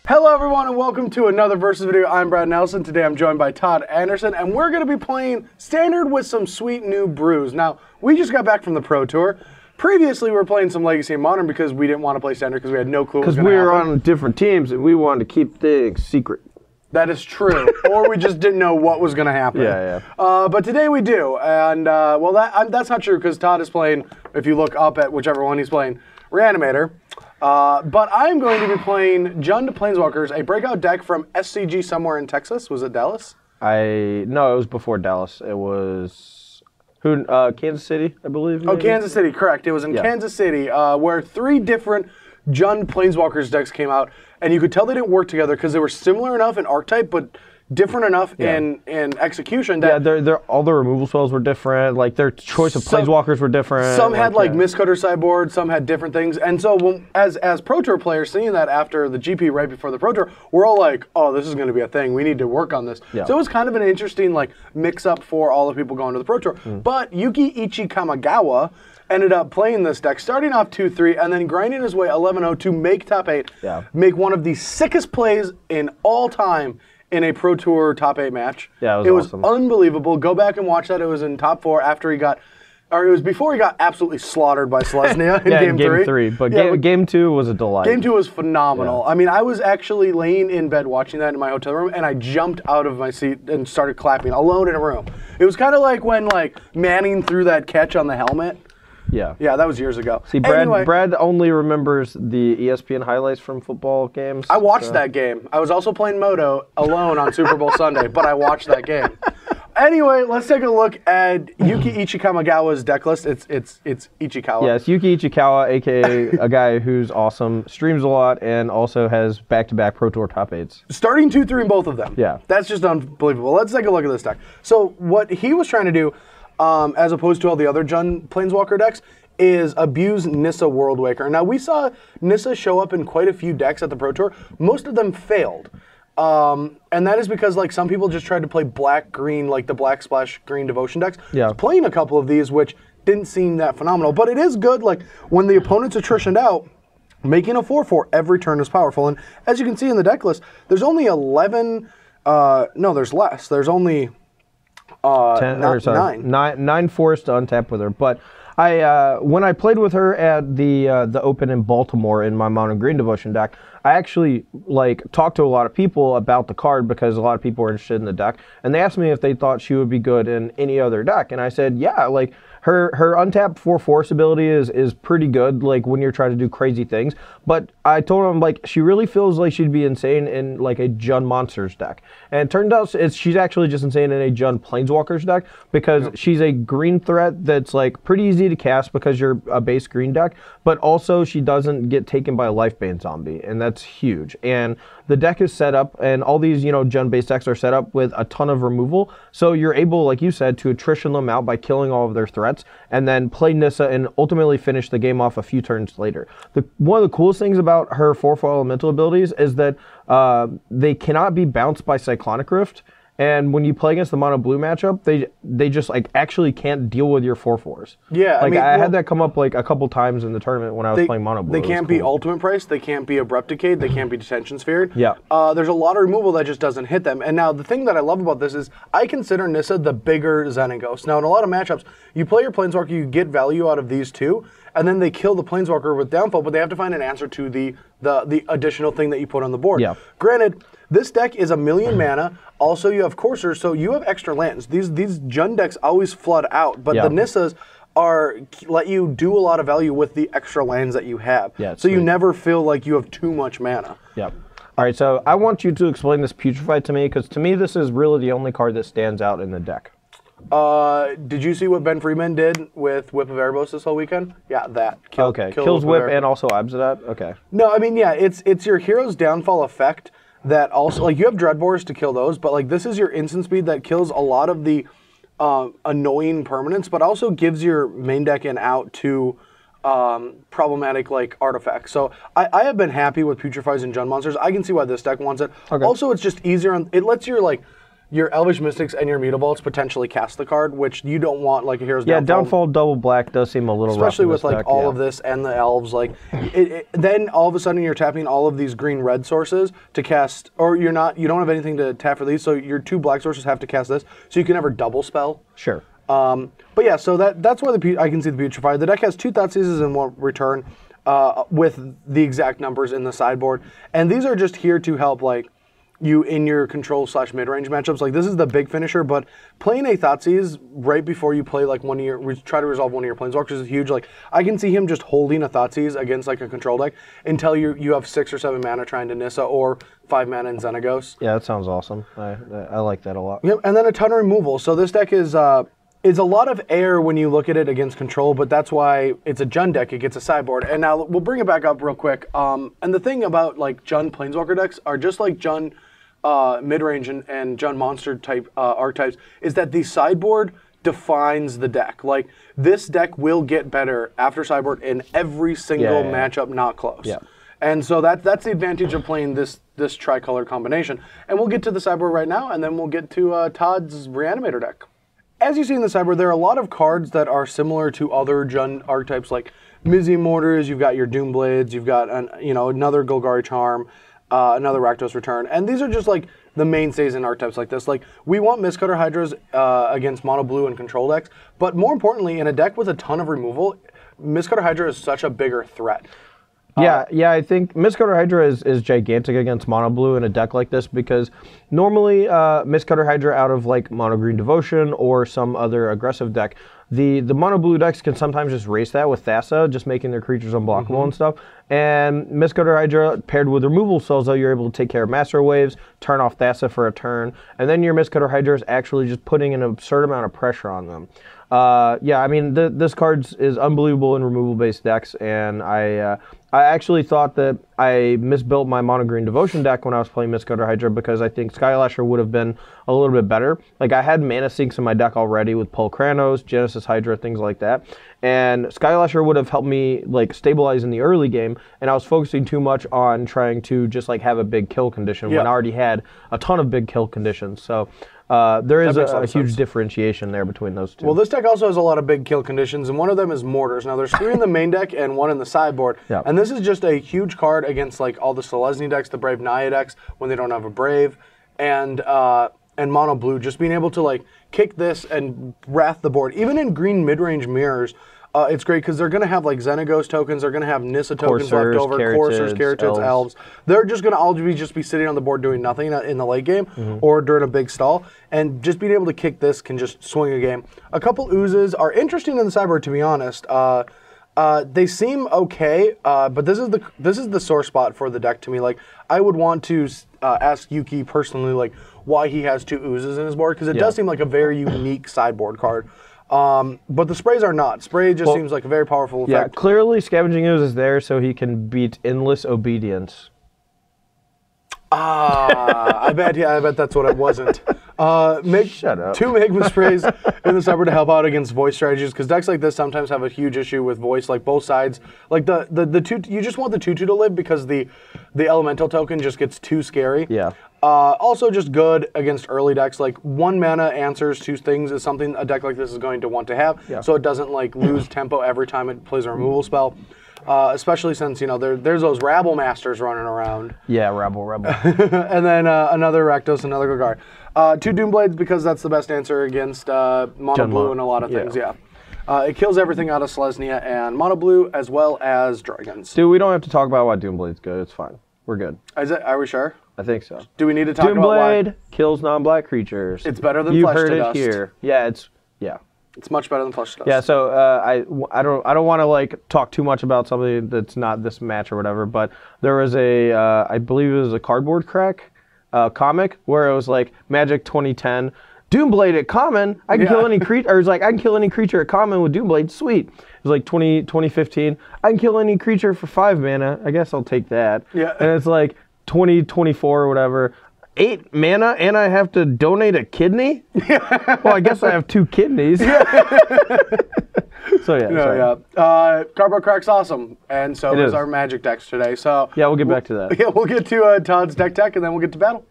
Hello everyone and welcome to another Versus video. I'm Brad Nelson. Today I'm joined by Todd Anderson and we're going to be playing Standard with some sweet new brews. Now, we just got back from the Pro Tour. Previously we were playing some Legacy and Modern because we didn't want to play Standard because we had no clue what was going to happen. Because we were on different teams and we wanted to keep things secret. That is true. Or we just didn't know what was going to happen. Yeah. But today we do. And, well, that's not true because Todd is playing, if you look up at whichever one he's playing, Reanimator. But I'm going to be playing Jund Planeswalkers, a breakout deck from SCG somewhere in Texas. Was it Dallas? No, it was before Dallas. It was Kansas City, I believe. Maybe? Oh, Kansas City, correct. It was in Kansas City, where 3 different Jund Planeswalkers decks came out, and you could tell they didn't work together because they were similar enough in archetype, but different enough in execution. That all the removal spells were different. Like their choice of planeswalkers were different. Some had like Mistcutter sideboard, some had different things. And so as Pro Tour players, seeing that after the GP right before the Pro Tour, we're all like, oh, this is going to be a thing. We need to work on this. Yeah. So it was kind of an interesting like mix up for all the people going to the Pro Tour. But Yuki Ichikamagawa ended up playing this deck, starting off 2-3, and then grinding his way 11-0 to make top 8, make one of the sickest plays in all time in a Pro Tour top 8 match. Yeah, it was awesome. Unbelievable. Go back and watch that. It was in top 4 after he got, or it was before he got absolutely slaughtered by Selesnya in game 3. But game 2 was a delight. Game 2 was phenomenal. I mean, I was actually laying in bed watching that in my hotel room, and I jumped out of my seat and started clapping alone in a room. It was kind of like when Manning threw that catch on the helmet. Yeah, that was years ago. See, Brad only remembers the ESPN highlights from football games. I watched that game. I was also playing Moto alone on Super Bowl Sunday, but I watched that game. Anyway, let's take a look at Yuki Ichikamagawa's deck list. It's Ichikawa. Yes, Yuki Ichikawa, aka a guy who's awesome, streams a lot, and also has back-to-back Pro Tour top 8s. Starting 2-3 in both of them. Yeah. That's just unbelievable. Let's take a look at this deck. So what he was trying to do, as opposed to all the other Jund Planeswalker decks, is abuse Nissa Worldwaker. Now, we saw Nissa show up in quite a few decks at the Pro Tour. Most of them failed. And that is because some people just tried to play black-green, like the Black Splash Green Devotion decks. Yeah. Playing a couple of these, which didn't seem that phenomenal. But it is good, when the opponent's attritioned out, making a 4-4 every turn is powerful. And as you can see in the deck list, there's only 11, no, there's less. There's only 9 forced to untap with her. But when I played with her at the Open in Baltimore in my Mono Green Devotion deck, I actually talked to a lot of people about the card because a lot of people were interested in the deck, and they asked me if they thought she would be good in any other deck, and I said, yeah, her untapped 4 force ability is pretty good, when you're trying to do crazy things. But I told him she really feels like she'd be insane in a Jund Monsters deck. And it turned out she's actually just insane in a Jund Planeswalkers deck because she's a green threat that's pretty easy to cast because you're a base green deck, but also she doesn't get taken by a Lifebane zombie, and that's huge. And the deck is set up, and all these Jund base decks are set up with a ton of removal, so you're able, like you said, to attrition them out by killing all of their threats, and then play Nissa and ultimately finish the game off a few turns later. One of the coolest things about her 4-4 elemental abilities is that they cannot be bounced by Cyclonic Rift, and when you play against the mono blue matchup, they just actually can't deal with your 4-4s. Yeah, I had that come up a couple times in the tournament when I was playing mono blue. They can't be ultimate price, they can't be abrupt decayed, they can't be detention sphered. Yeah. There's a lot of removal that just doesn't hit them. And now the thing that I love about this is I consider Nissa the bigger Xenagos. Now in a lot of matchups, you play your Planeswalker, you get value out of these two, and then they kill the Planeswalker with downfall, but they have to find an answer to the additional thing that you put on the board. Yeah. Granted, this deck is 1,000,000 mana. Also, you have Coursers, so you have extra lands. These Jund decks always flood out, but the Nissas let you do a lot of value with the extra lands that you have. Yeah, so you never feel like you have too much mana. Yep. All right, so I want you to explain this Putrefy to me, because to me this is really the only card that stands out in the deck. Did you see what Ben Freeman did with Whip of Erebos this whole weekend? Yeah, that. Kills Whip and also Abzadat? Okay. No, I mean, yeah, it's your hero's downfall effect that also, you have Dreadbores to kill those, but this is your instant speed that kills a lot of the annoying permanents, but also gives your main deck an out to problematic artifacts. So I have been happy with Putrefys and Jund Monsters. I can see why this deck wants it. Okay. Also, it's just easier. It lets your your Elvish Mystics and your Mutabolts potentially cast the card, which you don't want, like a Hero's Downfall. Yeah, Downfall double black does seem a little rough. Especially with like all of this and the Elves, like then all of a sudden you're tapping all of these green-red sources to cast, or you don't have anything to tap for these, so your 2 black sources have to cast this, so you can never double spell. Sure. But yeah, so that's why I can see the Putrefy. The deck has 2 Thoughtseizes in one return with the exact numbers in the sideboard, and these are just here to help like you in your control/mid-range matchups. Like this is the big finisher, but playing a Thoughtseize right before you play like try to resolve one of your Planeswalkers is huge. Like I can see him just holding a Thoughtseize against like a control deck until you have 6 or 7 mana trying to Nissa or 5 mana in Xenagos. Yeah, that sounds awesome. I like that a lot. Yep, and then a ton of removal. So this deck is a lot of air when you look at it against control, but that's why it's a Jund deck. It gets a sideboard. And now we'll bring it back up real quick. And the thing about like Jund Planeswalker decks are just like Jund mid-range and Jund monster type archetypes is that the sideboard defines the deck. Like this deck will get better after sideboard in every single matchup, not close. Yeah. And so that's the advantage of playing this tricolor combination. And we'll get to the sideboard right now, and then we'll get to Todd's Reanimator deck. As you see in the sideboard, there are a lot of cards that are similar to other Jund archetypes, like Mizzy Mortars. You've got your Doomblades. You've got another Golgari Charm. Another Rakdos Return, and these are just like the mainstays in archetypes like this. Like we want Mistcutter Hydras against mono blue and control decks, but more importantly, in a deck with a ton of removal, Mistcutter Hydra is such a bigger threat. Yeah, I think Mistcutter Hydra is gigantic against mono blue in a deck like this because normally Mistcutter Hydra out of like mono green Devotion or some other aggressive deck, the mono blue decks can sometimes just race that with Thassa, just making their creatures unblockable and stuff. And Mistcutter Hydra paired with removal spells, though, you're able to take care of Master Waves, turn off Thassa for a turn, and then your Mistcutter Hydra is actually just putting an absurd amount of pressure on them. Yeah, I mean, this card is unbelievable in removal-based decks, and I actually thought that I misbuilt my mono green Devotion deck when I was playing Mistcutter Hydra because I think Skylasher would have been a little bit better. Like, I had mana sinks in my deck already with Pulkranos, Genesis Hydra, things like that, and Skylasher would have helped me, like, stabilize in the early game, and I was focusing too much on trying to just, like, have a big kill condition when I already had a ton of big kill conditions, so... there is a huge differentiation there between those two. Well, this deck also has a lot of big kill conditions, and one of them is Mortars. Now, there's 3 in the main deck and 1 in the sideboard, and this is just a huge card against like all the Selesnya decks, the Brave Naya decks when they don't have a Brave, and mono blue. Just being able to like kick this and wrath the board, even in green mid-range mirrors. It's great because they're going to have like Xenagos tokens, they're going to have Nissa tokens left over, Coursers, Carrots, Elves. They're just going to all just be sitting on the board doing nothing in the late game or during a big stall. And just being able to kick this can just swing a game. A couple Oozes are interesting in the sideboard, to be honest. They seem okay, but this is the sore spot for the deck to me. Like I would want to ask Yuki personally, like why he has 2 Oozes in his board because it does seem like a very unique sideboard card. But the sprays are not. Spray just seems like a very powerful effect. Yeah, clearly Scavenging Ooze is there so he can beat Endless Obedience. I bet that's what it wasn't. Shut up. 2 Magma Sprays in the sideboard to help out against voice strategies, because decks like this sometimes have a huge issue with voice, like both sides. Like the 2, you just want the 2/2 to live because the elemental token just gets too scary. Yeah. Also just good against early decks. Like 1 mana answers to things is something a deck like this is going to want to have, so it doesn't like lose tempo every time it plays a removal spell. Especially since, you know, there's those Rabble Masters running around. Yeah, Rabble. And then another Rakdos, another Golgari. 2 Doomblades because that's the best answer against mono blue and a lot of things, it kills everything out of Selesnya and mono blue as well as dragons. Dude, we don't have to talk about why Doomblade's good. It's fine. We're good. Are we sure? I think so. Do we need to talk about why? Doomblade kills non-black creatures. It's better than you Flesh heard to it Dust. here. Yeah, it's much better than Flesh to Dust. Yeah, so I don't want to like talk too much about something that's not this match or whatever, but there was I believe it was a Cardboard Crack comic where it was like Magic 2010. Doomblade at common, I can kill any creature. Or it's like I can kill any creature at common with Doomblade. Sweet. It was like 2015. I can kill any creature for 5 mana. I guess I'll take that. Yeah. And it's like 2024 or whatever. 8 mana and I have to donate a kidney? Well, I guess I have 2 kidneys. So Cardboard Crack's awesome, and so is our Magic decks today. So yeah, we'll get back to that. Yeah, we'll get to Todd's deck tech, and then we'll get to battle.